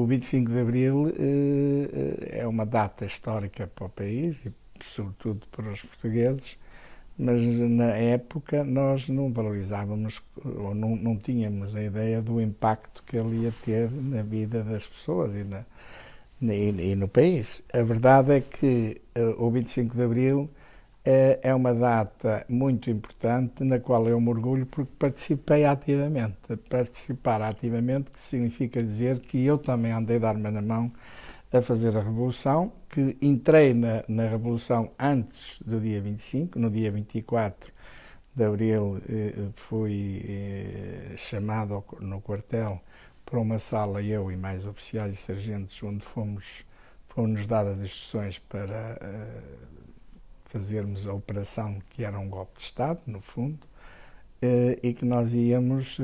O 25 de Abril é uma data histórica para o país e sobretudo para os portugueses, mas na época nós não valorizávamos ou não tínhamos a ideia do impacto que ele ia ter na vida das pessoas e no país. A verdade é que o 25 de Abril é uma data muito importante na qual eu me orgulho porque participei ativamente. Participar ativamente que significa dizer que eu também andei de arma na mão a fazer a Revolução, que entrei na Revolução antes do dia 25, no dia 24 de Abril fui chamado no quartel para uma sala, eu e mais oficiais e sargentos, onde foram-nos dadas as instruções para fazermos a operação que era um golpe de Estado, no fundo, e que nós íamos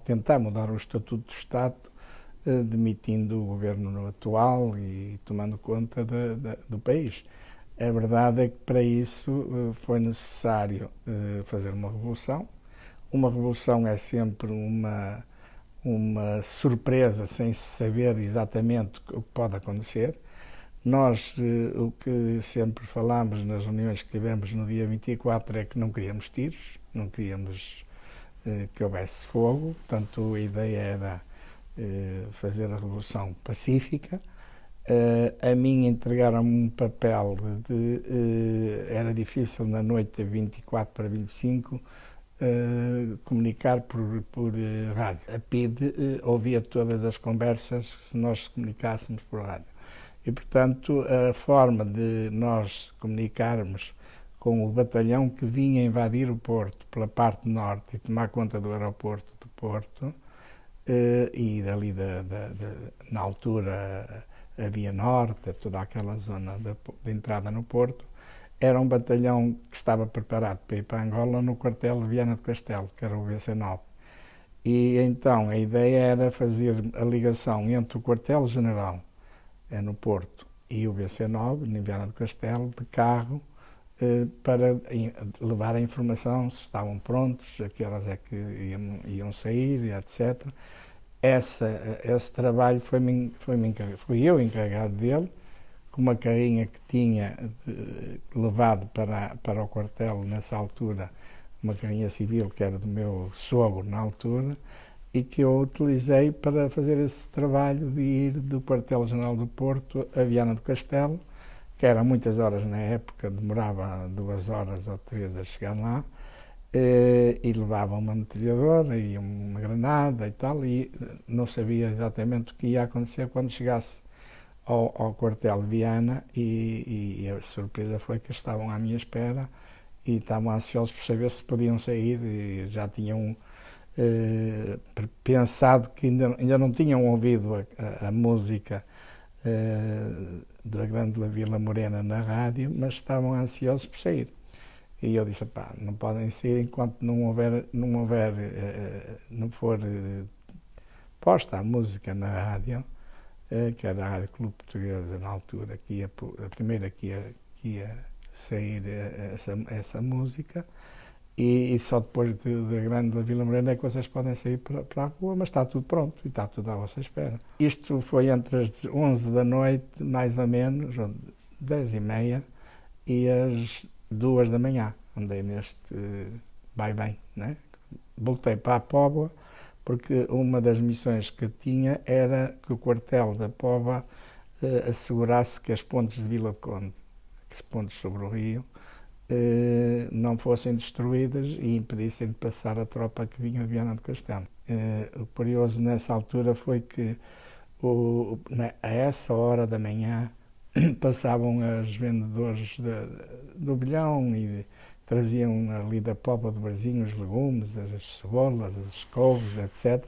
tentar mudar o Estatuto do Estado, demitindo o governo atual e tomando conta do país. A verdade é que para isso foi necessário fazer uma revolução. Uma revolução é sempre uma surpresa sem se saber exatamente o que pode acontecer. Nós, o que sempre falámos nas reuniões que tivemos no dia 24 é que não queríamos tiros, não queríamos que houvesse fogo, portanto a ideia era fazer a revolução pacífica. A mim entregaram-me um papel era difícil na noite de 24 para 25 comunicar por rádio. A PIDE ouvia todas as conversas se nós comunicássemos por rádio. E, portanto, a forma de nós comunicarmos com o batalhão que vinha invadir o Porto pela parte norte e tomar conta do aeroporto do Porto, e dali, na altura, a Via Norte, toda aquela zona de entrada no Porto, era um batalhão que estava preparado para ir para Angola no quartel de Viana do Castelo, que era o VC9. E então a ideia era fazer a ligação entre o quartel-general no Porto e o VC9, em Viana do Castelo, de carro, para levar a informação se estavam prontos, a que horas é que iam sair, etc. Esse trabalho fui eu encarregado dele, com uma carrinha que tinha levado para o quartel nessa altura, uma carrinha civil que era do meu sogro na altura, e que eu utilizei para fazer esse trabalho de ir do quartel-general do Porto a Viana do Castelo, que era muitas horas na época, demorava 2 horas ou 3 a chegar lá, e levava uma metralhadora e uma granada e tal, e não sabia exatamente o que ia acontecer quando chegasse ao quartel de Viana, e a surpresa foi que estavam à minha espera e estavam ansiosos por saber se podiam sair, e já tinham pensado que ainda não tinham ouvido a música da Grande Vila Morena na rádio, mas estavam ansiosos por sair. E eu disse, pá, não podem sair enquanto não for posta a música na rádio, que era a Rádio Clube Portuguesa na altura, a primeira que ia sair essa música, e só depois da Grande Vila Morena é que vocês podem sair para a rua, mas está tudo pronto e está tudo à vossa espera. Isto foi entre as 11 da noite, mais ou menos, 10h30, e as 2 da manhã. Andei neste vai-vem, né? Voltei para a Póvoa, porque uma das missões que tinha era que o quartel da Póvoa assegurasse que as pontes de Vila de Conde, as pontes sobre o rio, não fossem destruídas e impedissem de passar a tropa que vinha de Viana do Castelo. O curioso nessa altura foi que a essa hora da manhã passavam os vendedores do bilhão e traziam ali da Póvoa de Varzim os legumes, as cebolas, as couves, etc.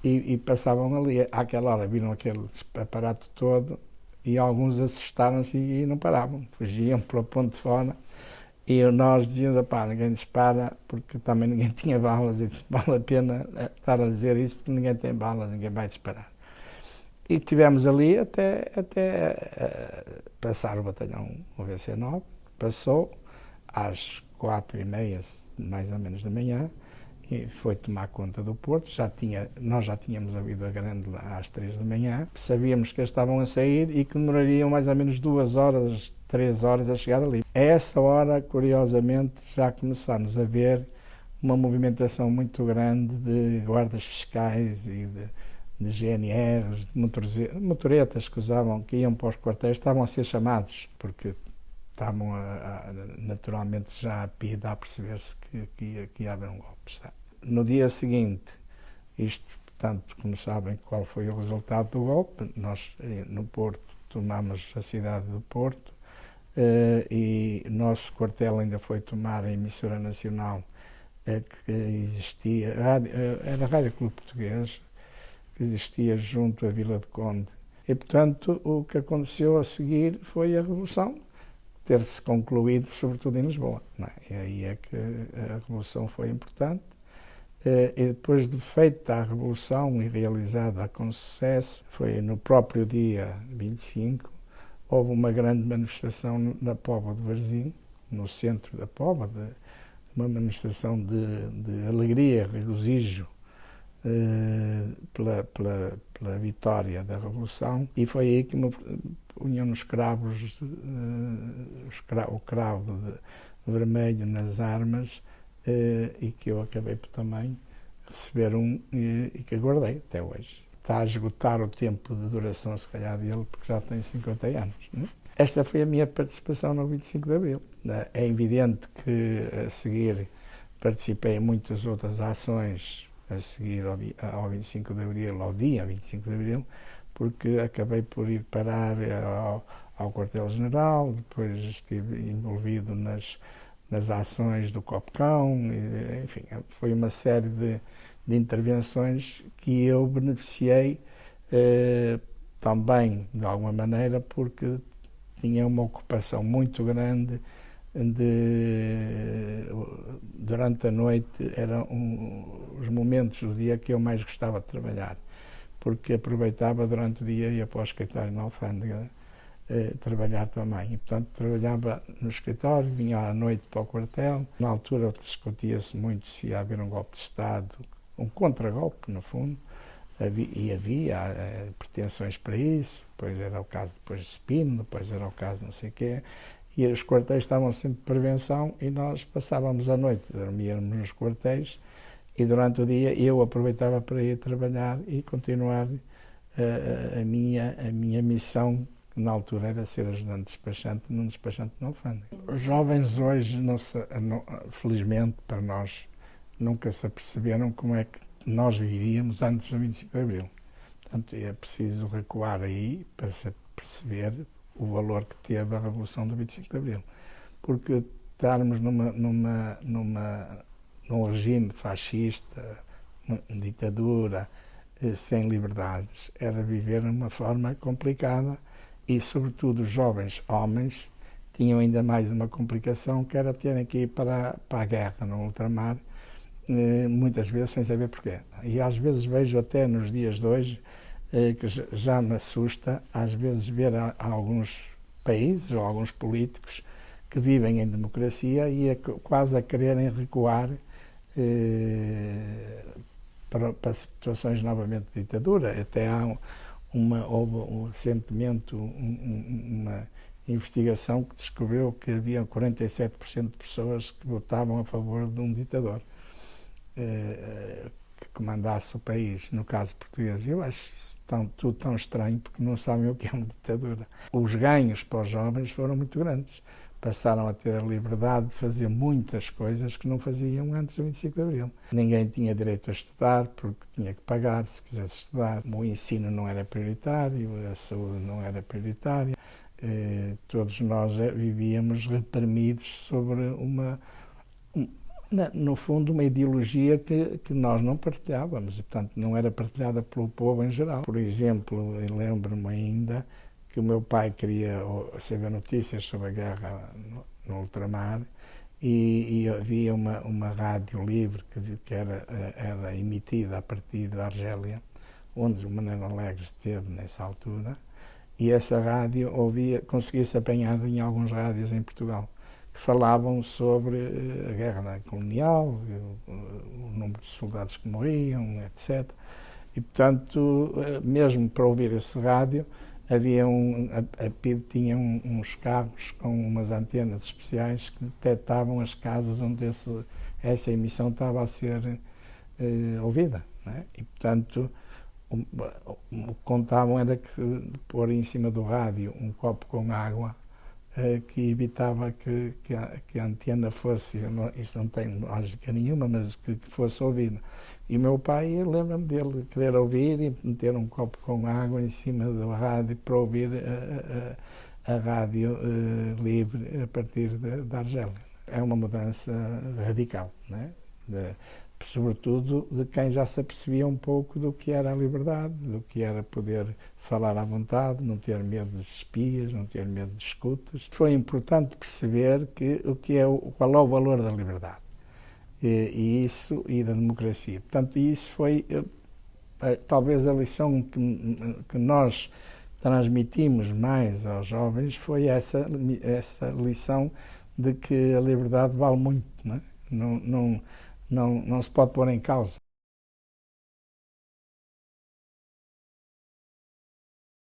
E passavam ali, àquela hora viram aquele aparato todo e alguns assustaram-se e não paravam, fugiam para o ponto de fora. E nós dizíamos, pá, ninguém dispara, porque também ninguém tinha balas, e disse, vale a pena estar a dizer isso, porque ninguém tem balas, ninguém vai disparar. E estivemos ali até passar o batalhão, o VC9, passou às 4h30, mais ou menos, da manhã, e foi tomar conta do Porto. Nós já tínhamos ouvido a grande lá às 3 da manhã, sabíamos que eles estavam a sair e que demorariam mais ou menos 2 horas, 3 horas a chegar ali. A essa hora, curiosamente, já começámos a ver uma movimentação muito grande de guardas fiscais e de GNRs, de motoretas que iam para os quartéis, estavam a ser chamados, porque estavam naturalmente já a PIDE a perceber-se que ia haver um golpe de Estado. No dia seguinte, isto, portanto, como sabem qual foi o resultado do golpe, nós no Porto tomámos a cidade do Porto e o nosso quartel ainda foi tomar a emissora nacional que existia, era a Rádio Clube Português, que existia junto à Vila de Conde. E, portanto, o que aconteceu a seguir foi a Revolução ter-se concluído, sobretudo em Lisboa. Não é? E aí é que a Revolução foi importante. E depois de feita a Revolução e realizada com sucesso, foi no próprio dia 25, houve uma grande manifestação na Póvoa de Varzim, no centro da Póvoa, uma manifestação de alegria, regozijo pela vitória da Revolução, e foi aí que me punham os cravos, o cravo vermelho nas armas, e que eu acabei por também receber e que aguardei até hoje. Está a esgotar o tempo de duração, se calhar, dele, porque já tem 50 anos. Né? Esta foi a minha participação no 25 de Abril. É evidente que a seguir participei em muitas outras ações a seguir ao 25 de Abril, ao dia 25 de Abril, porque acabei por ir parar ao quartel-general, depois estive envolvido nas ações do Copcão, enfim, foi uma série de intervenções que eu beneficiei também, de alguma maneira, porque tinha uma ocupação muito grande durante a noite, eram os momentos do dia que eu mais gostava de trabalhar, porque aproveitava durante o dia e ia para o escritório na alfândega trabalhar também. E, portanto, trabalhava no escritório, vinha à noite para o quartel. Na altura discutia-se muito se ia haver um golpe de Estado, um contragolpe, no fundo, e havia pretensões para isso. Depois era o caso depois de Spino, depois era o caso não sei o quê. E os quartéis estavam sempre de prevenção e nós passávamos a noite, dormíamos nos quartéis e durante o dia eu aproveitava para ir trabalhar e continuar a minha missão, que na altura era ser ajudante despachante num despachante na alfândega. Os jovens hoje, felizmente para nós, nunca se aperceberam como é que nós vivíamos antes do 25 de Abril. Portanto, é preciso recuar aí para se perceber o valor que teve a Revolução do 25 de Abril. Porque estarmos num regime fascista, ditadura, sem liberdades, era viver de uma forma complicada e, sobretudo, os jovens homens tinham ainda mais uma complicação, que era terem que ir para a guerra no ultramar, muitas vezes sem saber porquê. E às vezes vejo até nos dias de hoje que já me assusta, às vezes, ver alguns países ou alguns políticos que vivem em democracia e quase a quererem recuar para situações novamente de ditadura. Até houve recentemente uma investigação que descobriu que havia 47% de pessoas que votavam a favor de um ditador que comandasse o país, no caso português. Eu acho isso tudo tão estranho, porque não sabem o que é uma ditadura. Os ganhos para os jovens foram muito grandes. Passaram a ter a liberdade de fazer muitas coisas que não faziam antes do 25 de Abril. Ninguém tinha direito a estudar, porque tinha que pagar se quisesse estudar. O ensino não era prioritário, a saúde não era prioritária. Todos nós vivíamos reprimidos sobre no fundo, uma ideologia que nós não partilhávamos, e, portanto, não era partilhada pelo povo em geral. Por exemplo, eu lembro-me ainda que o meu pai queria saber notícias sobre a guerra no ultramar e havia uma rádio livre que era emitida a partir da Argélia, onde o Manuel Alegre esteve nessa altura, e essa rádio conseguia-se apanhar em alguns rádios em Portugal, que falavam sobre a guerra colonial, o número de soldados que morriam, etc. E, portanto, mesmo para ouvir esse rádio, havia a PID tinha uns carros com umas antenas especiais que detectavam as casas onde essa emissão estava a ser ouvida. Não é? E, portanto, o que contavam era que pôr em cima do rádio um copo com água que evitava que a antena fosse, isto não tem lógica nenhuma, mas que fosse ouvida. E o meu pai, eu lembro-me dele querer ouvir e meter um copo com água em cima do rádio para ouvir a rádio livre a partir da Argélia. É uma mudança radical, não é? Sobretudo de quem já se apercebia um pouco do que era a liberdade, do que era poder falar à vontade, não ter medo de espias, não ter medo de escutas. Foi importante perceber qual é o valor da liberdade e da democracia. Portanto, isso foi talvez a lição que nós transmitimos mais aos jovens, foi essa lição de que a liberdade vale muito, não é? Não se pode pôr em causa.